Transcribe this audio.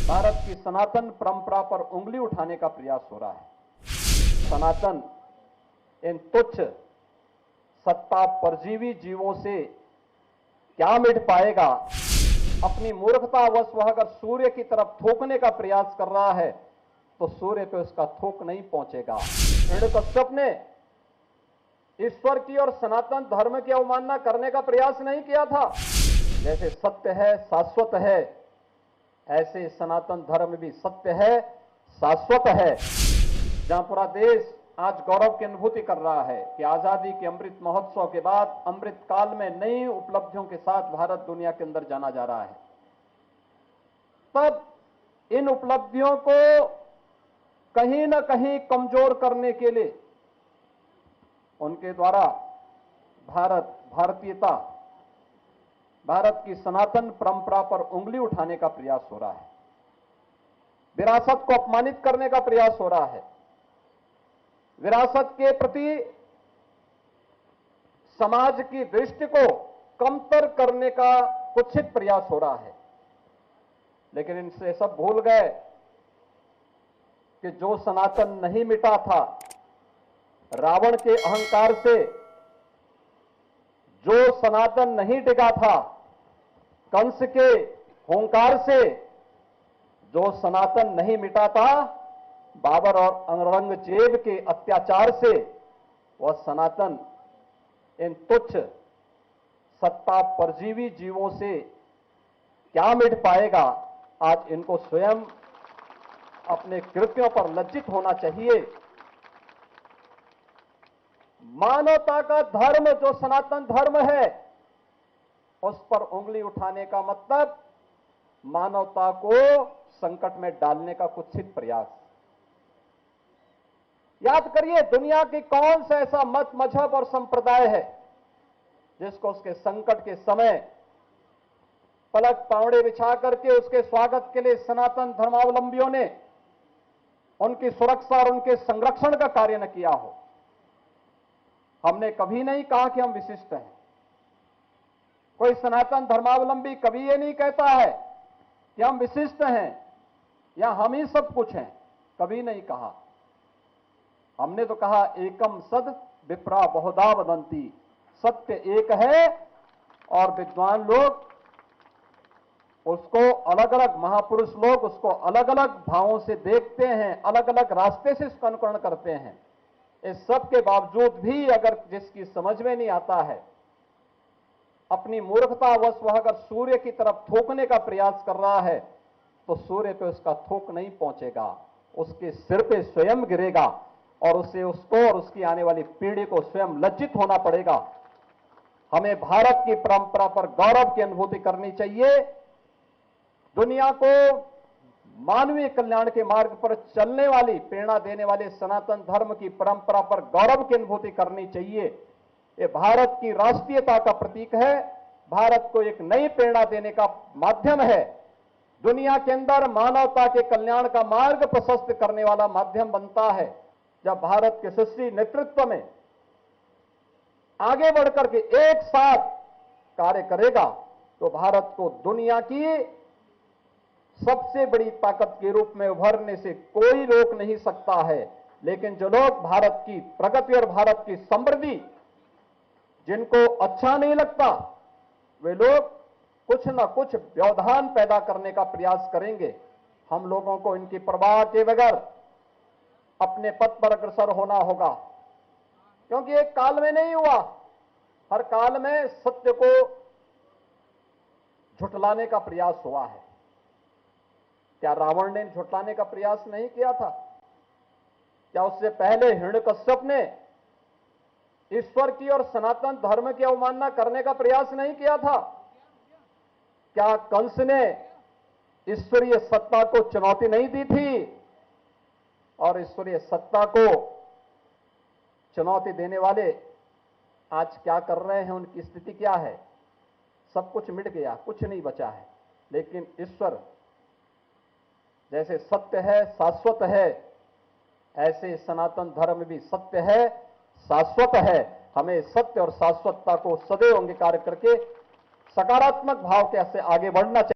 भारत की सनातन परंपरा पर उंगली उठाने का प्रयास हो रहा है। सनातन इन तुच्छ सत्ता परजीवी जीवों से क्या मिट पाएगा। अपनी मूर्खतावश वह अगर सूर्य की तरफ थूकने का प्रयास कर रहा है तो सूर्य पे उसका थूक नहीं पहुंचेगा। हिरण्यकश्यप ने ईश्वर की और सनातन धर्म की अवमानना करने का प्रयास नहीं किया था। जैसे सत्य है, शाश्वत है, ऐसे सनातन धर्म भी सत्य है, शाश्वत है। जहां पूरा देश आज गौरव की अनुभूति कर रहा है कि आजादी के अमृत महोत्सव के बाद अमृत काल में नई उपलब्धियों के साथ भारत दुनिया के अंदर जाना जा रहा है, तब इन उपलब्धियों को कहीं ना कहीं कमजोर करने के लिए उनके द्वारा भारतीयता, भारत की सनातन परंपरा पर उंगली उठाने का प्रयास हो रहा है। विरासत को अपमानित करने का प्रयास हो रहा है। विरासत के प्रति समाज की दृष्टि को कमतर करने का कुत्सित प्रयास हो रहा है। लेकिन इनसे सब भूल गए कि जो सनातन नहीं मिटा था, रावण के अहंकार से जो सनातन नहीं टिका था, कंस के हुंकार से जो सनातन नहीं मिटा था, बाबर और औरंगजेब के अत्याचार से वह सनातन इन तुच्छ सत्ता परजीवी जीवों से क्या मिट पाएगा। आज इनको स्वयं अपने कृत्यों पर लज्जित होना चाहिए। मानवता का धर्म जो सनातन धर्म है, उस पर उंगली उठाने का मतलब मानवता को संकट में डालने का कुत्सित प्रयास। याद करिए, दुनिया की कौन सा ऐसा मत, मजहब और संप्रदाय है जिसको उसके संकट के समय पलक पावड़े बिछा करके उसके स्वागत के लिए सनातन धर्मावलंबियों ने उनकी सुरक्षा और उनके संरक्षण का कार्य न किया हो। हमने कभी नहीं कहा कि हम विशिष्ट हैं। कोई सनातन धर्मावलंबी कभी ये नहीं कहता है कि हम विशिष्ट हैं या हम ही सब कुछ हैं, कभी नहीं कहा। हमने तो कहा एकम सद विप्रा बहुधा वदंती, सत्य एक है और विद्वान लोग उसको अलग अलग, महापुरुष लोग उसको अलग अलग भावों से देखते हैं, अलग अलग रास्ते से उसका अनुकरण करते हैं। इस सब के बावजूद भी अगर जिसकी समझ में नहीं आता है, अपनी मूर्खतावश वह अगर सूर्य की तरफ थूकने का प्रयास कर रहा है तो सूर्य पे उसका थूक नहीं पहुंचेगा, उसके सिर पे स्वयं गिरेगा और उसे, उसको और उसकी आने वाली पीढ़ी को स्वयं लज्जित होना पड़ेगा। हमें भारत की परंपरा पर गौरव की अनुभूति करनी चाहिए। दुनिया को मानवीय कल्याण के मार्ग पर चलने वाली, प्रेरणा देने वाले सनातन धर्म की परंपरा पर गौरव की अनुभूति करनी चाहिए। ये भारत की राष्ट्रीयता का प्रतीक है, भारत को एक नई प्रेरणा देने का माध्यम है, दुनिया के अंदर मानवता के कल्याण का मार्ग प्रशस्त करने वाला माध्यम बनता है। जब भारत के यशस्वी नेतृत्व में आगे बढ़कर के एक साथ कार्य करेगा तो भारत को दुनिया की सबसे बड़ी ताकत के रूप में उभरने से कोई रोक नहीं सकता है। लेकिन जो लोग भारत की प्रगति और भारत की समृद्धि जिनको अच्छा नहीं लगता, वे लोग कुछ ना कुछ व्यवधान पैदा करने का प्रयास करेंगे। हम लोगों को इनकी परवाह के बगैर अपने पथ पर अग्रसर होना होगा, क्योंकि एक काल में नहीं हुआ, हर काल में सत्य को झुठलाने का प्रयास हुआ है। क्या रावण ने झुठलाने का प्रयास नहीं किया था? क्या उससे पहले हिरण्यकश्यप ने ईश्वर की और सनातन धर्म की अवमानना करने का प्रयास नहीं किया था? क्या कंस ने ईश्वरीय सत्ता को चुनौती नहीं दी थी? और ईश्वरीय सत्ता को चुनौती देने वाले आज क्या कर रहे हैं, उनकी स्थिति क्या है? सब कुछ मिट गया, कुछ नहीं बचा है। लेकिन ईश्वर जैसे सत्य है, शाश्वत है, ऐसे सनातन धर्म भी सत्य है, शाश्वत है। हमें सत्य और शाश्वतता को सदैव अंगीकार करके सकारात्मक भाव के से आगे बढ़ना चाहिए।